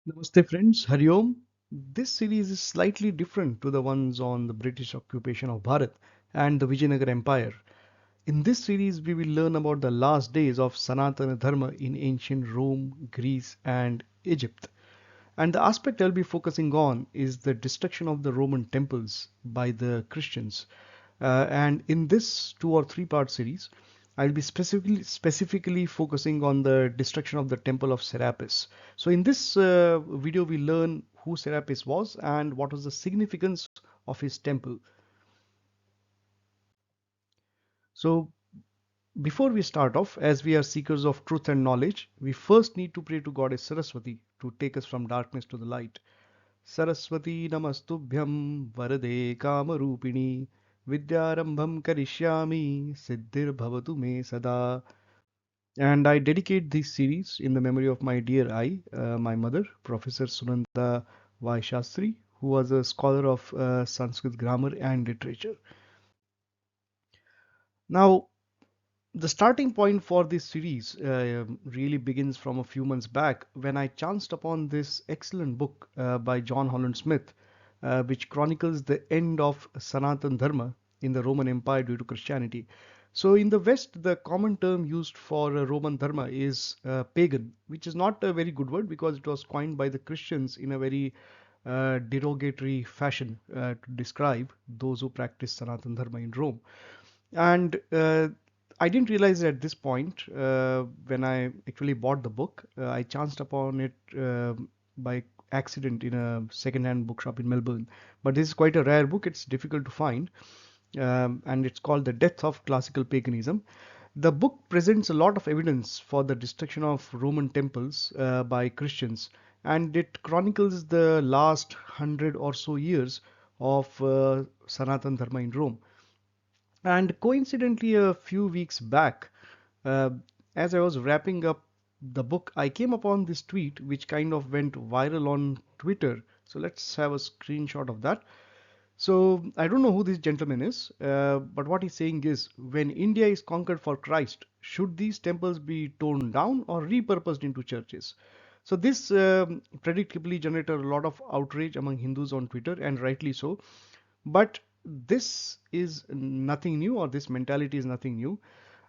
Namaste friends, Hari Om. This series is slightly different to the ones on the British occupation of Bharat and the Vijayanagar Empire. In this series, we will learn about the last days of Sanatana Dharma in ancient Rome, Greece, and Egypt. And the aspect I'll be focusing on is the destruction of the Roman temples by the Christians. And in this 2 or 3 part series, I'll be specifically focusing on the destruction of the temple of Serapis. So in this video, we learn who Serapis was and what was the significance of his temple. So before we start off, as we are seekers of truth and knowledge, we first need to pray to Goddess Saraswati to take us from darkness to the light. Saraswati Namastubhyam Varade Kamarupini Vidyarambham Karishyami Siddhir Bhavatu Me Sada. And I dedicate this series in the memory of my dear my mother, Professor Sunanda Y. Shastri, who was a scholar of Sanskrit grammar and literature. Now, the starting point for this series really begins from a few months back when I chanced upon this excellent book by John Holland Smith, which chronicles the end of Sanatana Dharma in the Roman Empire due to Christianity. So, in the West, the common term used for Roman Dharma is pagan, which is not a very good word because it was coined by the Christians in a very derogatory fashion to describe those who practice Sanatana Dharma in Rome. And I didn't realize at this point when I actually bought the book. I chanced upon it by accident in a second-hand bookshop in Melbourne. But this is quite a rare book. It's difficult to find, and it's called The Death of Classical Paganism. The book presents a lot of evidence for the destruction of Roman temples by Christians, and it chronicles the last 100 or so years of Sanatana Dharma in Rome. And coincidentally, a few weeks back, uh, as I was wrapping up the book, I came upon this tweet which kind of went viral on Twitter. So let's have a screenshot of that. So I don't know who this gentleman is, but what he's saying is when India is conquered for Christ, should these temples be torn down or repurposed into churches? So this predictably generated a lot of outrage among Hindus on Twitter, and rightly so. But this is nothing new, or this mentality is nothing new.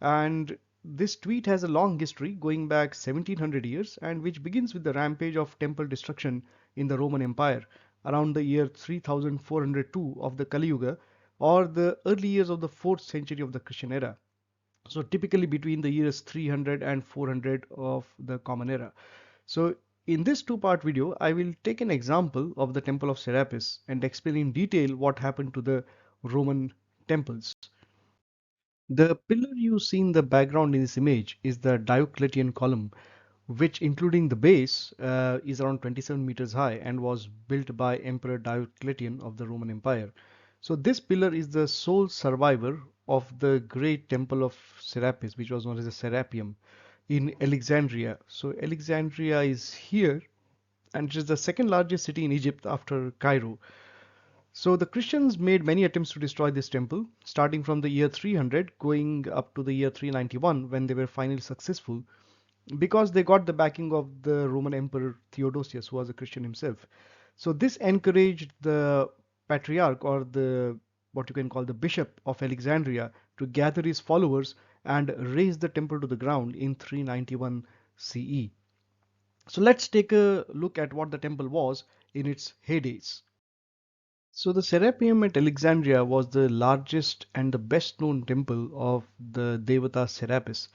And this tweet has a long history going back 1700 years, and which begins with the rampage of temple destruction in the Roman Empire around the year 3402 of the Kali Yuga, or the early years of the 4th century of the Christian era. So typically between the years 300 and 400 of the Common Era. So in this two-part video, I will take an example of the Temple of Serapis and explain in detail what happened to the Roman temples. The pillar you see in the background in this image is the Diocletian column, which including the base is around 27 meters high and was built by Emperor Diocletian of the Roman Empire. So this pillar is the sole survivor of the great temple of Serapis, which was known as the Serapeum in Alexandria. So Alexandria is here, and it is the second largest city in Egypt after Cairo. So the Christians made many attempts to destroy this temple, starting from the year 300 going up to the year 391 when they were finally successful because they got the backing of the Roman Emperor Theodosius, who was a Christian himself. So this encouraged the patriarch, or the what you can call the bishop of Alexandria, to gather his followers and raise the temple to the ground in 391 CE. So let's take a look at what the temple was in its heydays. So the Serapeum at Alexandria was the largest and the best known temple of the Devata Serapis.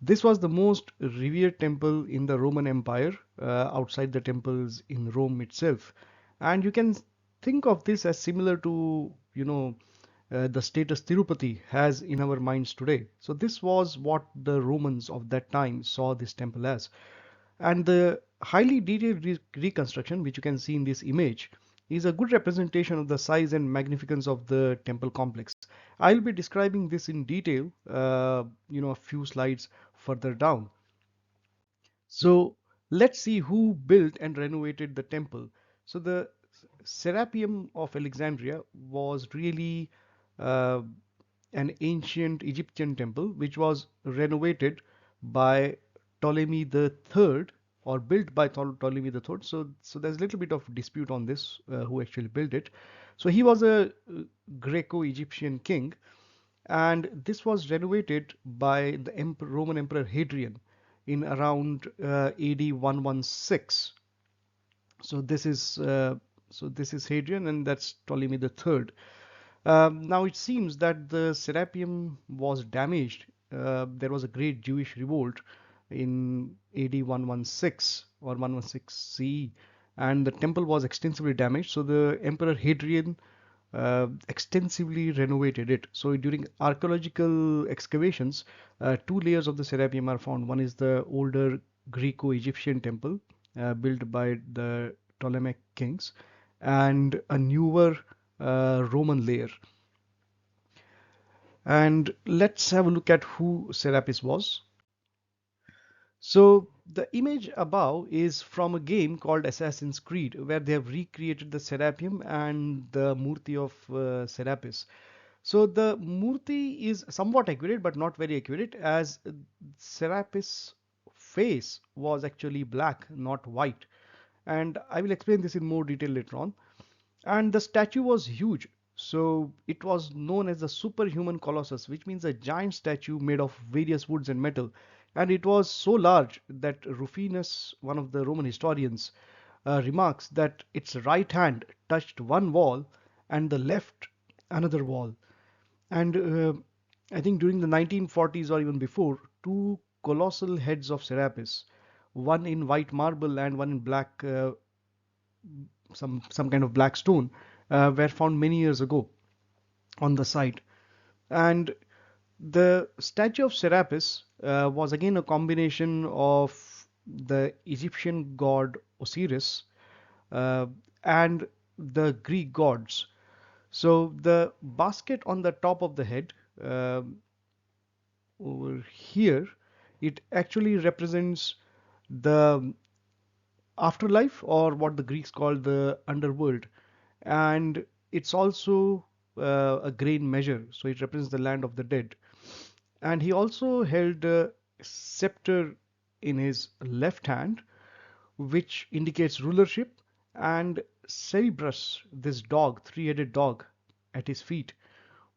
This was the most revered temple in the Roman Empire, outside the temples in Rome itself. And you can think of this as similar to, the status Tirupati has in our minds today. So this was what the Romans of that time saw this temple as. And the highly detailed reconstruction, which you can see in this image, is a good representation of the size and magnificence of the temple complex. I'll be describing this in detail, a few slides further down. So let's see who built and renovated the temple. So the Serapeum of Alexandria was really uh, an ancient Egyptian temple which was renovated by Ptolemy the Third or built by Ptolemy III. So there's a little bit of dispute on this, who actually built it. So he was a Greco-Egyptian king, and this was renovated by the Roman Emperor Hadrian in around AD 116. So this is Hadrian, and that's Ptolemy III. Now it seems that the Serapeum was damaged. There was a great Jewish revolt in AD 116 or 116 CE, and the temple was extensively damaged. So the Emperor Hadrian extensively renovated it. So during archaeological excavations, two layers of the Serapeum are found. One is the older Greco-Egyptian temple built by the Ptolemaic kings, and a newer Roman layer. And let's have a look at who Serapis was. So the image above is from a game called Assassin's Creed, where they have recreated the Serapeum and the Murti of Serapis. So the Murti is somewhat accurate, but not very accurate, as Serapis' face was actually black, not white. And I will explain this in more detail later on. And the statue was huge. So it was known as the superhuman colossus, which means a giant statue made of various woods and metal. And it was so large that Rufinus, one of the Roman historians, remarks that its right hand touched one wall and the left another wall. And I think during the 1940s or even before, two colossal heads of Serapis, one in white marble and one in black, some kind of black stone, were found many years ago on the site. And the statue of Serapis was again a combination of the Egyptian god Osiris uh, and the Greek gods. So the basket on the top of the head, over here, it actually represents the afterlife, or what the Greeks call the underworld. And it's also a grain measure, so it represents the land of the dead. And he also held a scepter in his left hand, which indicates rulership, and Cerberus, this dog, three-headed dog at his feet,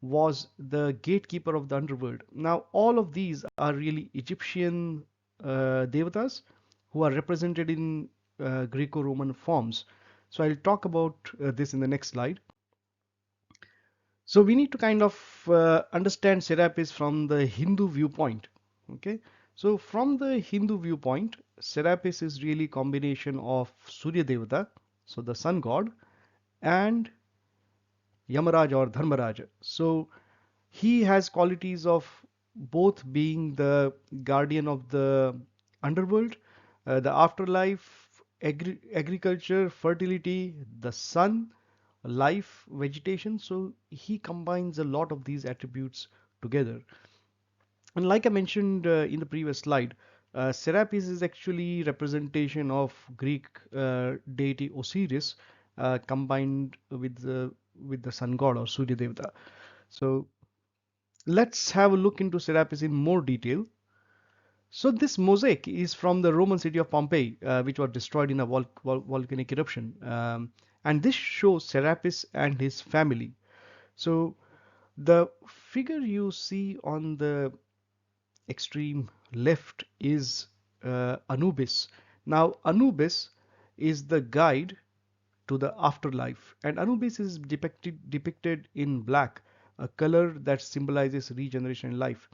was the gatekeeper of the underworld. Now, all of these are really Egyptian devatas who are represented in Greco-Roman forms. So I'll talk about this in the next slide. So we need to kind of understand Serapis from the Hindu viewpoint. Okay, so from the Hindu viewpoint, Serapis is really a combination of Surya Devata, so the sun god, and Yamaraj or Dharmaraj. So he has qualities of both being the guardian of the underworld, the afterlife, agriculture, fertility, the sun, life, vegetation. So he combines a lot of these attributes together. And like I mentioned in the previous slide, Serapis is actually representation of Greek deity Osiris combined with the sun god or Surya Devata. So let's have a look into Serapis in more detail. So this mosaic is from the Roman city of Pompeii, which was destroyed in a volcanic eruption. And this shows Serapis and his family. So the figure you see on the extreme left is Anubis. Now Anubis is the guide to the afterlife, and Anubis is depicted in black, a color that symbolizes regeneration in life.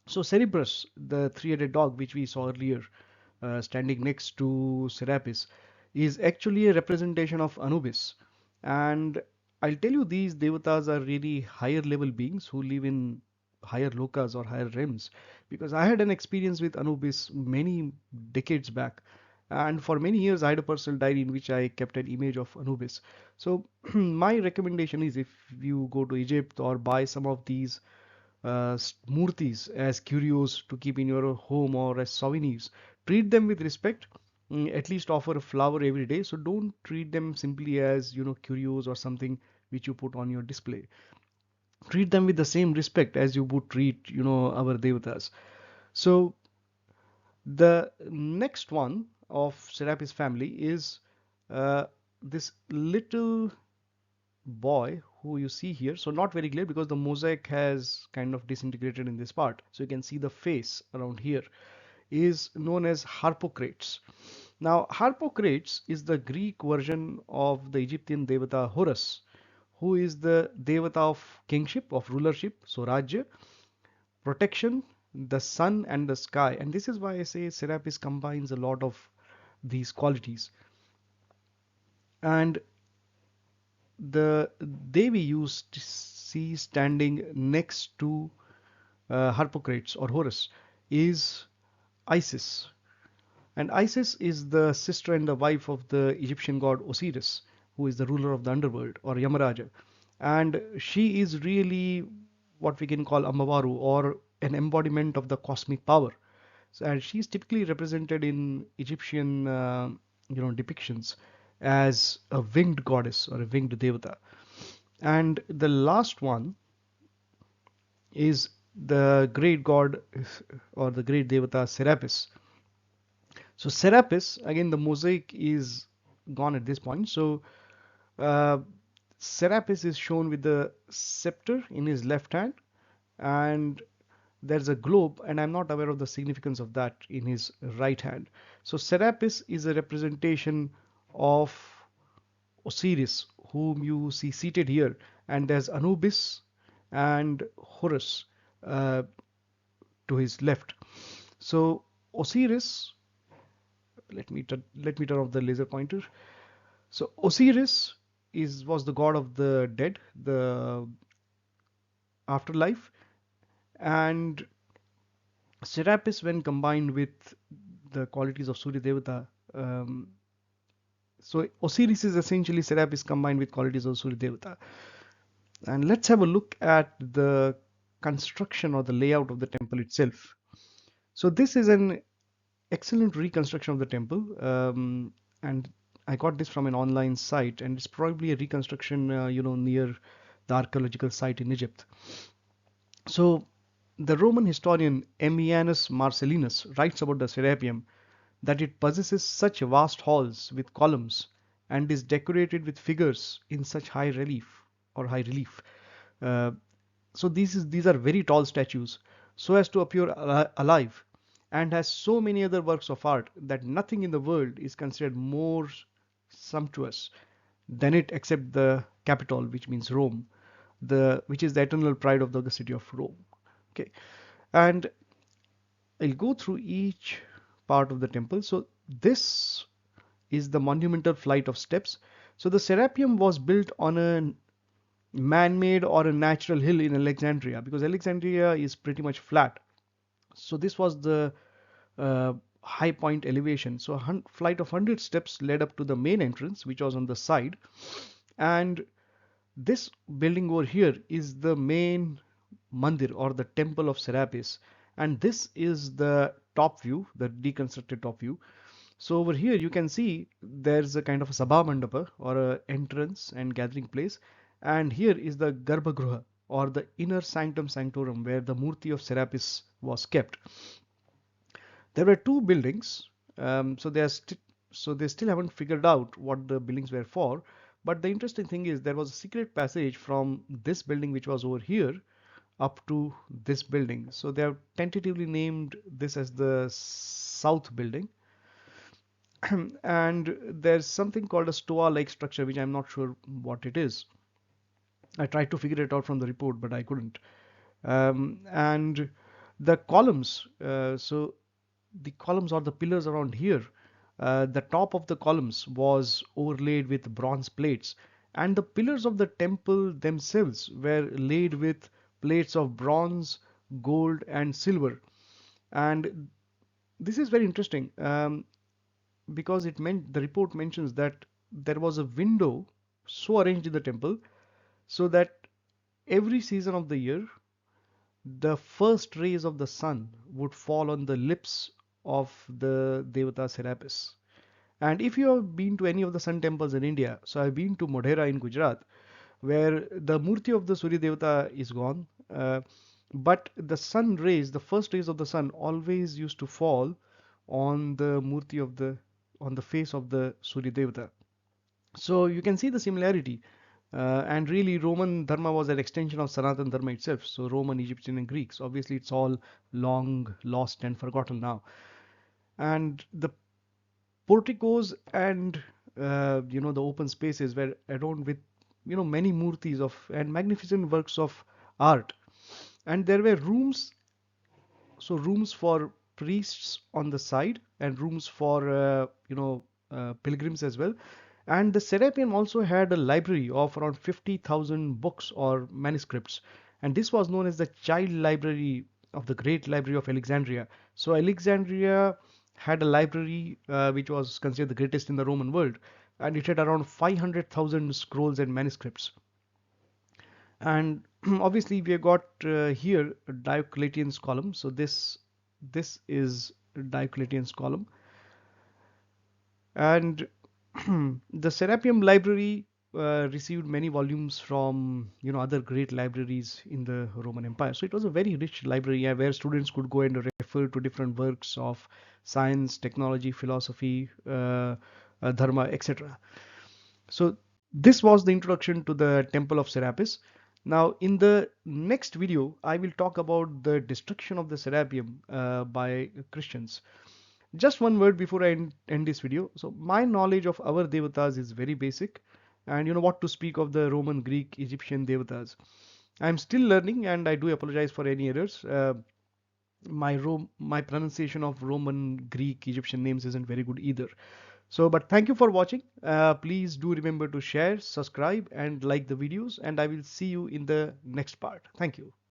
So Cerberus, the three-headed dog which we saw earlier, standing next to Serapis, is actually a representation of Anubis. And I'll tell you, these devatas are really higher level beings who live in higher lokas or higher realms. Because I had an experience with Anubis many decades back. And for many years, I had a personal diary in which I kept an image of Anubis. So my recommendation is, if you go to Egypt or buy some of these murtis as curios to keep in your home or as souvenirs, treat them with respect. At least offer a flower every day. So don't treat them simply as, curios or something which you put on your display. Treat them with the same respect as you would treat, our devatas. So the next one of Serapis family is uh, this little boy who you see here. So not very clear because the mosaic has kind of disintegrated in this part. So you can see the face around here is known as Harpocrates. Now, Harpocrates is the Greek version of the Egyptian devata Horus, who is the devata of kingship, of rulership, so Rajya, protection, the sun and the sky. And this is why I say Serapis combines a lot of these qualities. And the Devi used to see standing next to Harpocrates or Horus is Isis. And Isis is the sister and the wife of the Egyptian god Osiris, who is the ruler of the underworld or Yamaraja. And she is really what we can call Amavaru or an embodiment of the cosmic power. So, and she is typically represented in Egyptian depictions as a winged goddess or a winged devata. And the last one is the great god or the great devata Serapis. So Serapis, again, the mosaic is gone at this point. So uh, Serapis is shown with the scepter in his left hand, and there's a globe, and I'm not aware of the significance of that in his right hand. So Serapis is a representation of Osiris, whom you see seated here, and there's Anubis and Horus uh, to his left. So Osiris, let me turn off the laser pointer. So Osiris was the god of the dead, the afterlife, and Serapis, when combined with the qualities of Surya Devata, um, so Osiris is essentially Serapis combined with qualities of Surya Devata. And let's have a look at the construction or the layout of the temple itself. So this is an excellent reconstruction of the temple, and I got this from an online site, and it's probably a reconstruction, near the archaeological site in Egypt. So the Roman historian Ammianus Marcellinus writes about the Serapeum that it possesses such vast halls with columns and is decorated with figures in such high relief or high relief. Uh, so these are very tall statues, so as to appear alive, and has so many other works of art that nothing in the world is considered more sumptuous than it except the Capitol, which means Rome, which is the eternal pride of the city of Rome. Okay, and I'll go through each part of the temple. So this is the monumental flight of steps. So the Serapeum was built on a man-made or a natural hill in Alexandria, because Alexandria is pretty much flat. So this was the uh, high point elevation. So a flight of 100 steps led up to the main entrance, which was on the side. And this building over here is the main mandir or the temple of Serapis. And this is the top view, the deconstructed top view. So over here you can see there's a kind of a Sabha Mandapa or a entrance and gathering place. And here is the Garbhagruha or the inner sanctum sanctorum where the Murti of Serapis was kept. There were two buildings, so they still haven't figured out what the buildings were for. But the interesting thing is there was a secret passage from this building, which was over here, up to this building. So they have tentatively named this as the south building. And there's something called a stoa-like structure, which I'm not sure what it is. I tried to figure it out from the report, but I couldn't. And the columns, so the columns or the pillars around here, the top of the columns was overlaid with bronze plates, and the pillars of the temple themselves were laid with plates of bronze, gold, and silver. And this is very interesting, because the report mentions that there was a window so arranged in the temple so that every season of the year the first rays of the sun would fall on the lips of the Devata Serapis. And if you have been to any of the sun temples in India, so I've been to Modhera in Gujarat, where the Murti of the Surya Devata is gone, but the sun rays, the first rays of the sun, always used to fall on the Murti of the on the face of the Surya Devata. So you can see the similarity. And really, Roman Dharma was an extension of Sanatana Dharma itself. So Roman, Egyptian, and Greeks. Obviously, it's all long lost and forgotten now. And the porticos and the open spaces were adorned with many murtis of and magnificent works of art. And there were rooms for priests on the side and rooms for pilgrims as well. And the Serapeum also had a library of around 50,000 books or manuscripts, and this was known as the child library of the Great Library of Alexandria. So Alexandria had a library which was considered the greatest in the Roman world, and it had around 500,000 scrolls and manuscripts. And obviously we have got here Diocletian's column. So this is Diocletian's column, and the Serapeum library received many volumes from other great libraries in the Roman Empire. So it was a very rich library, where students could go and refer to different works of science, technology, philosophy, dharma, etc. So this was the introduction to the Temple of Serapis. Now, in the next video, I will talk about the destruction of the Serapeum by Christians. Just one word before I end this video. So my knowledge of our devatas is very basic, and what to speak of the Roman, Greek, Egyptian devatas. I'm still learning, and I do apologize for any errors. My pronunciation of Roman, Greek, Egyptian names isn't very good either. So, but thank you for watching. Please do remember to share, subscribe, and like the videos, and I will see you in the next part. Thank you.